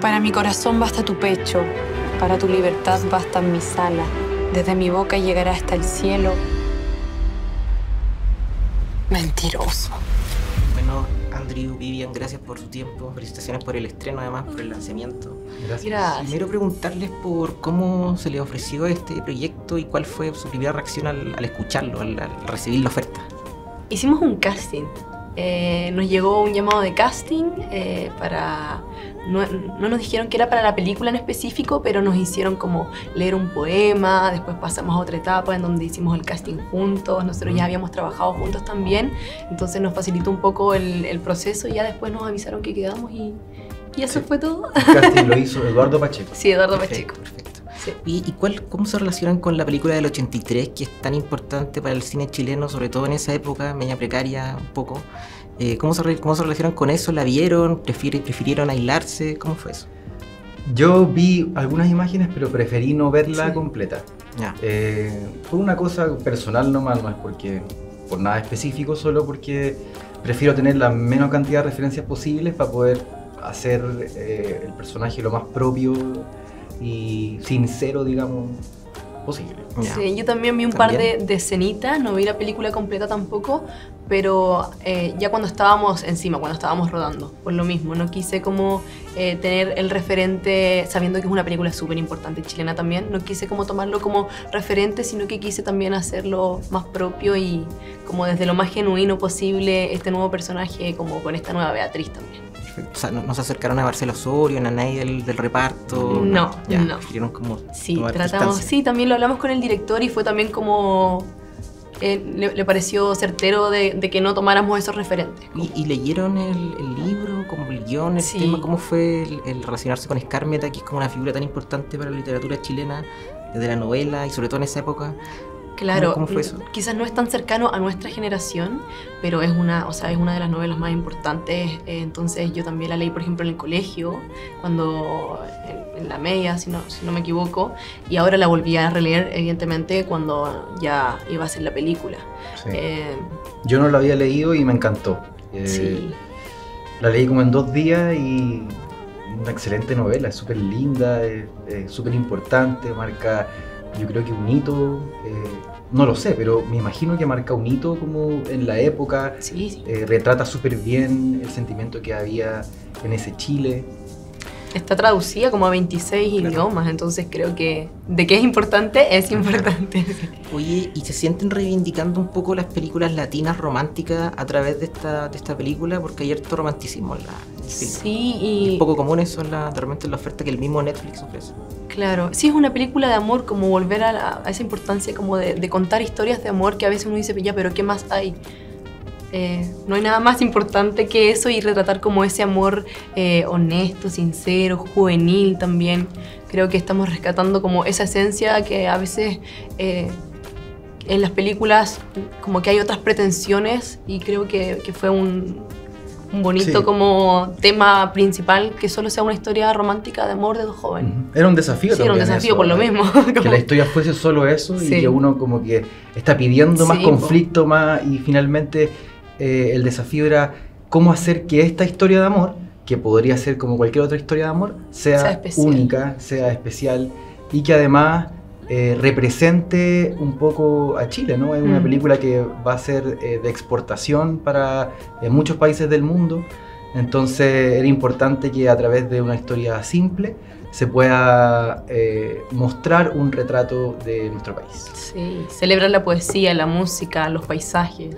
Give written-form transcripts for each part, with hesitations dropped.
Para mi corazón basta tu pecho, para tu libertad bastan mis alas. Desde mi boca llegará hasta el cielo. Mentiroso. Bueno, Andrew, Vivian, gracias por su tiempo. Felicitaciones por el estreno, además, por el lanzamiento. Gracias. Primero preguntarles por cómo se les ofreció este proyecto y cuál fue su primera reacción al escucharlo, al recibir la oferta. Hicimos un casting. Nos llegó un llamado de casting para... No nos dijeron que era para la película en específico, pero nos hicieron como leer un poema, después pasamos a otra etapa en donde hicimos el casting juntos, nosotros ya habíamos trabajado juntos también, entonces nos facilitó un poco el proceso y ya después nos avisaron que quedamos y eso fue todo. El casting lo hizo Eduardo Pacheco. Sí, Eduardo Pacheco. Perfecto. Sí. ¿Y cómo se relacionan con la película del 83, que es tan importante para el cine chileno, sobre todo en esa época, media precaria un poco? ¿Cómo se relacionan con eso? ¿La vieron? ¿Prefirieron aislarse? ¿Cómo fue eso? Yo vi algunas imágenes, pero preferí no verla completa. Ya. Fue una cosa personal nomás, no es por nada específico, solo porque prefiero tener la menor cantidad de referencias posibles para poder hacer el personaje lo más propio y sincero, digamos, posible. Ya. Sí, yo también vi un par de escenitas, no vi la película completa tampoco, pero ya cuando estábamos encima, cuando estábamos rodando, por lo mismo, no quise como tener el referente, sabiendo que es una película súper importante chilena también, no quise como tomarlo como referente, sino que quise también hacerlo más propio y como desde lo más genuino posible este nuevo personaje, como con esta nueva Beatriz también. O sea, ¿no se acercaron a Marcelo Osorio, a nadie del reparto? No. Prefirieron como Sí, tomar tratamos, distancia. sí, también lo hablamos con el director y fue también como... le pareció certero de que no tomáramos esos referentes. ¿Y leyeron el libro, como el guión, el Sí. tema? ¿Cómo fue el relacionarse con Skármeta, que es como una figura tan importante para la literatura chilena, desde la novela y sobre todo en esa época? Claro, ¿Cómo fue eso? quizás no es tan cercano a nuestra generación, pero es una de las novelas más importantes. Entonces yo también la leí, por ejemplo, en el colegio, cuando en la media, si no me equivoco, y ahora la volví a releer, evidentemente, cuando ya iba a ser la película. Sí. Yo no la había leído y me encantó. Sí. La leí como en 2 días y una excelente novela, es súper linda, es súper importante, marca, yo creo que un hito, no lo sé, pero me imagino que marca un hito como en la época, Sí. Retrata súper bien el sentimiento que había en ese Chile. Está traducida como a 26 idiomas, entonces creo que de que es importante, es importante. Oye, ¿y se sienten reivindicando un poco las películas latinas románticas a través de esta película? Porque hay harto romanticismo en el film. Sí, Es y poco común eso de repente en la oferta que el mismo Netflix ofrece. claro, sí es una película de amor, como volver a esa importancia como de contar historias de amor que a veces uno dice, ya, pero ¿qué más hay? No hay nada más importante que eso y retratar como ese amor honesto, sincero, juvenil también. Creo que estamos rescatando como esa esencia que a veces en las películas como que hay otras pretensiones y creo que fue un bonito Sí. como tema principal que solo sea una historia romántica de amor de dos jóvenes. Era un desafío Sí, era un también desafío eso, por lo mismo. Que la historia fuese solo eso Sí. y que uno como que está pidiendo más Sí, conflicto, más, y finalmente el desafío era cómo hacer que esta historia de amor, que podría ser como cualquier otra historia de amor, Sea sea especial. única, sea especial y que además represente un poco a Chile, ¿no? Es una película que va a ser de exportación para muchos países del mundo, entonces era importante que a través de una historia simple se pueda mostrar un retrato de nuestro país. Sí, celebrar la poesía, la música, los paisajes.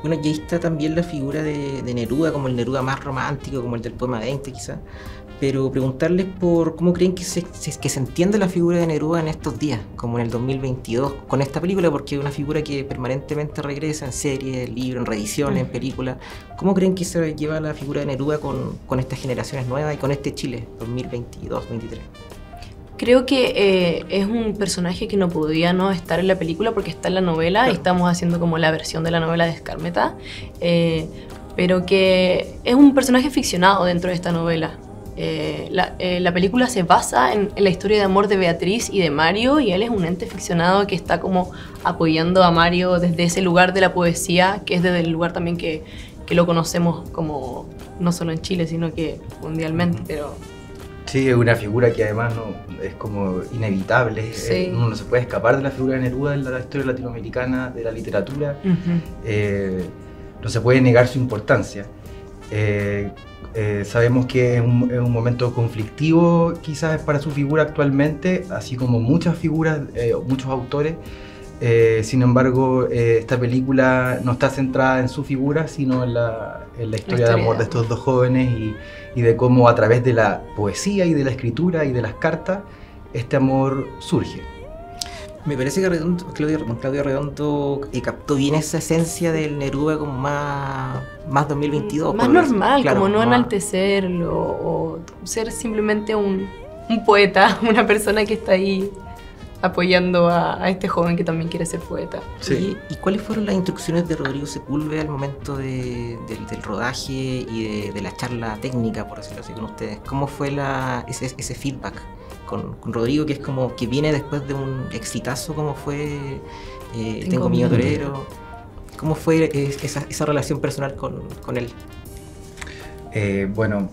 Bueno, y ahí está también la figura de Neruda, como el Neruda más romántico, como el del poema 20 quizás. Pero preguntarles por cómo creen que se entiende la figura de Neruda en estos días, como en el 2022, con esta película, porque es una figura que permanentemente regresa en series, libros, en reediciones, en películas. ¿Cómo creen que se lleva la figura de Neruda con estas generaciones nuevas y con este Chile 2022-2023? Creo que es un personaje que no podía no estar en la película porque está en la novela, Claro. y estamos haciendo como la versión de la novela de Skármeta, pero que es un personaje ficcionado dentro de esta novela. La película se basa en la historia de amor de Beatriz y de Mario, y él es un ente ficcionado que está como apoyando a Mario desde ese lugar de la poesía, que es desde el lugar también que lo conocemos como no solo en Chile, sino que mundialmente, pero Sí, es una figura que además no, es como inevitable, Sí. uno no se puede escapar de la figura de Neruda en la historia latinoamericana de la literatura, no se puede negar su importancia. Sabemos que es un momento conflictivo quizás para su figura actualmente, así como muchas figuras, muchos autores. Sin embargo, esta película no está centrada en su figura, sino en la historia de amor de estos dos jóvenes y de cómo a través de la poesía y de la escritura y de las cartas, este amor surge. Me parece que Claudio Redondo captó bien esa esencia del Neruda como más 2022. Más normal, claro, como no enaltecerlo o ser simplemente un poeta, una persona que está ahí apoyando a este joven que también quiere ser poeta. Sí. ¿Y cuáles fueron las instrucciones de Rodrigo Sepúlveda al momento del rodaje y de la charla técnica, por decirlo así, con ustedes? ¿Cómo fue ese feedback con Rodrigo, que es como que viene después de un exitazo como fue Tengo Miedo Torero? ¿Cómo fue esa relación personal con él? Bueno,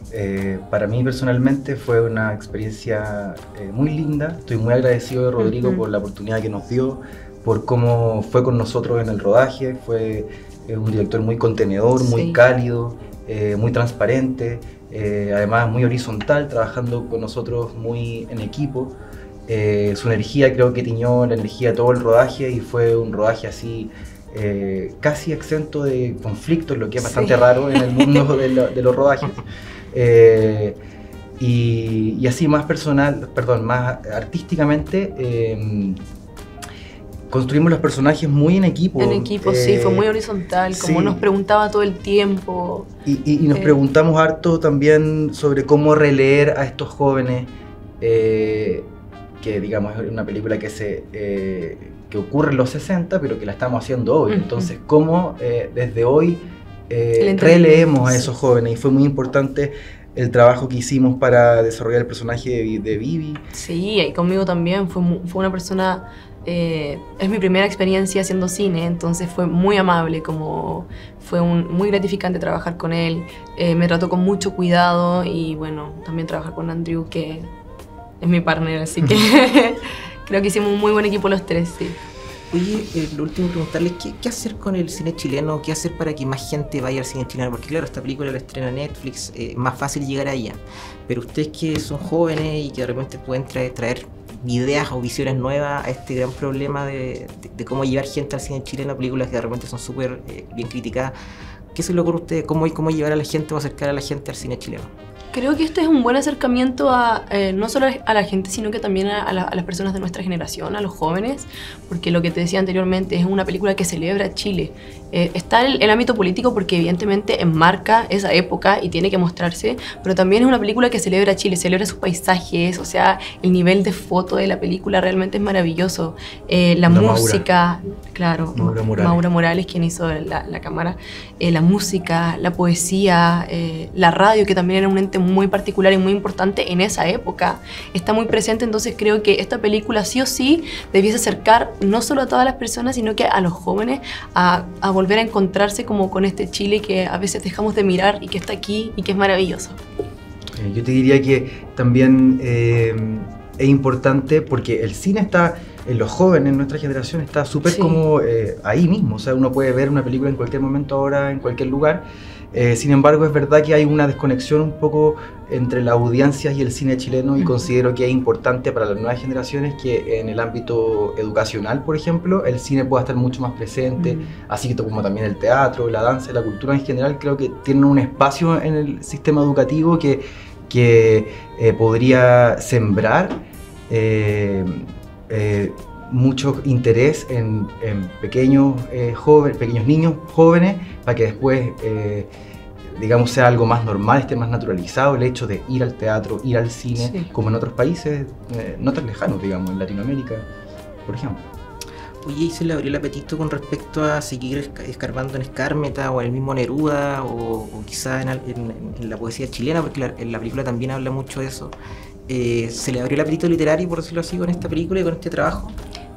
para mí personalmente fue una experiencia muy linda. Estoy muy agradecido de Rodrigo por la oportunidad que nos dio, por cómo fue con nosotros en el rodaje. Fue un director muy contenedor, muy cálido, muy transparente, además muy horizontal, trabajando con nosotros muy en equipo. Su energía creo que tiñó la energía de todo el rodaje y fue un rodaje así casi exento de conflictos, lo que es bastante raro en el mundo de los rodajes. Y así más más artísticamente, construimos los personajes muy en equipo. En equipo, sí, fue muy horizontal, como nos preguntaba todo el tiempo. Y nos preguntamos harto también sobre cómo releer a estos jóvenes, que digamos es una película que ocurre en los 60, pero que la estamos haciendo hoy. Entonces, cómo desde hoy releemos a esos jóvenes. Y fue muy importante el trabajo que hicimos para desarrollar el personaje de Vivi. Sí, y conmigo también. Fue una persona... es mi primera experiencia haciendo cine, entonces fue muy amable, fue muy gratificante trabajar con él. Me trató con mucho cuidado y bueno, también trabajar con Andrew, que es mi partner, así que creo que hicimos un muy buen equipo los tres, sí. Oye, lo último, preguntarles, ¿qué hacer con el cine chileno? ¿Qué hacer para que más gente vaya al cine chileno? Porque claro, esta película la estrena Netflix, es más fácil llegar a ella. Pero ustedes que son jóvenes y que de repente pueden traer ideas o visiones nuevas a este gran problema de cómo llevar gente al cine chileno, películas que de repente son súper bien criticadas, ¿qué se le ocurre a ustedes? ¿Cómo llevar a la gente o acercar a la gente al cine chileno? Creo que este es un buen acercamiento no solo a la gente, sino que también a las personas de nuestra generación, a los jóvenes, porque lo que te decía anteriormente es una película que celebra Chile. Está el ámbito político porque evidentemente enmarca esa época y tiene que mostrarse, pero también es una película que celebra Chile, celebra sus paisajes, o sea, el nivel de foto de la película realmente es maravilloso. La música, claro, Maura Morales, quien hizo la cámara, la música, la poesía, la radio, que también era un ente muy particular y muy importante en esa época, está muy presente. Entonces creo que esta película sí o sí debiese acercar no solo a todas las personas, sino que a los jóvenes a volver a encontrarse como con este Chile que a veces dejamos de mirar y que está aquí y que es maravilloso. Yo te diría que también es importante porque el cine está en los jóvenes, en nuestra generación, está súper como ahí mismo. O sea, uno puede ver una película en cualquier momento ahora, en cualquier lugar. Sin embargo, es verdad que hay una desconexión un poco entre las audiencias y el cine chileno, y considero que es importante para las nuevas generaciones que en el ámbito educacional, por ejemplo, el cine pueda estar mucho más presente, así como también el teatro, la danza, la cultura en general. Creo que tienen un espacio en el sistema educativo que podría sembrar mucho interés en pequeños niños jóvenes, para que después digamos sea algo más normal, esté más naturalizado el hecho de ir al teatro, ir al cine, como en otros países no tan lejanos, digamos, en Latinoamérica, por ejemplo. Oye, ¿y se le abrió el apetito con respecto a seguir escarbando en Skármeta o en el mismo Neruda o quizá en la poesía chilena? Porque en la película también habla mucho de eso. ¿Se le abrió el apetito literario, por decirlo así, con esta película y con este trabajo?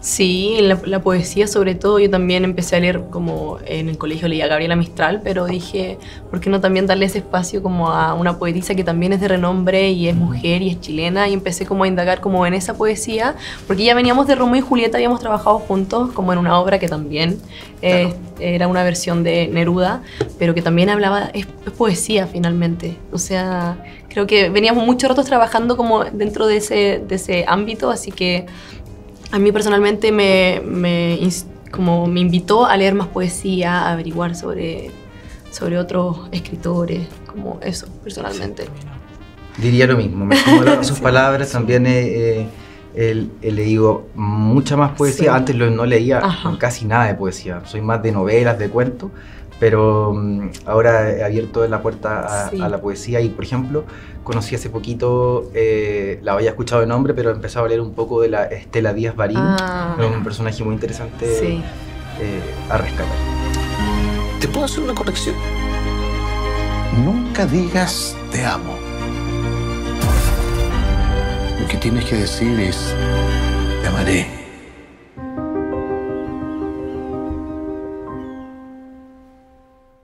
Sí, en la poesía sobre todo. Yo también empecé a leer, como en el colegio leía a Gabriela Mistral, pero dije, ¿por qué no también darle ese espacio como a una poetisa que también es de renombre y es mujer y es chilena? Y empecé como a indagar como en esa poesía, porque ya veníamos de Romeo y Julieta, habíamos trabajado juntos como en una obra que también era una versión de Neruda, pero que también hablaba, es poesía finalmente. O sea, creo que veníamos muchos ratos trabajando como dentro de ese ámbito, así que a mí personalmente como me invitó a leer más poesía, a averiguar sobre otros escritores, como eso, personalmente. Diría lo mismo, me sumo a sus palabras, también he leído mucha más poesía, Sí. antes no leía Ajá. casi nada de poesía, soy más de novelas, de cuentos, pero ahora he abierto la puerta Sí. a la poesía y, por ejemplo, conocí hace poquito, la había escuchado de nombre, pero he empezado a leer un poco de la Estela Díaz Barín, un personaje muy interesante Sí. a rescatar. ¿Te puedo hacer una corrección? Nunca digas te amo. Lo que tienes que decir es te amaré.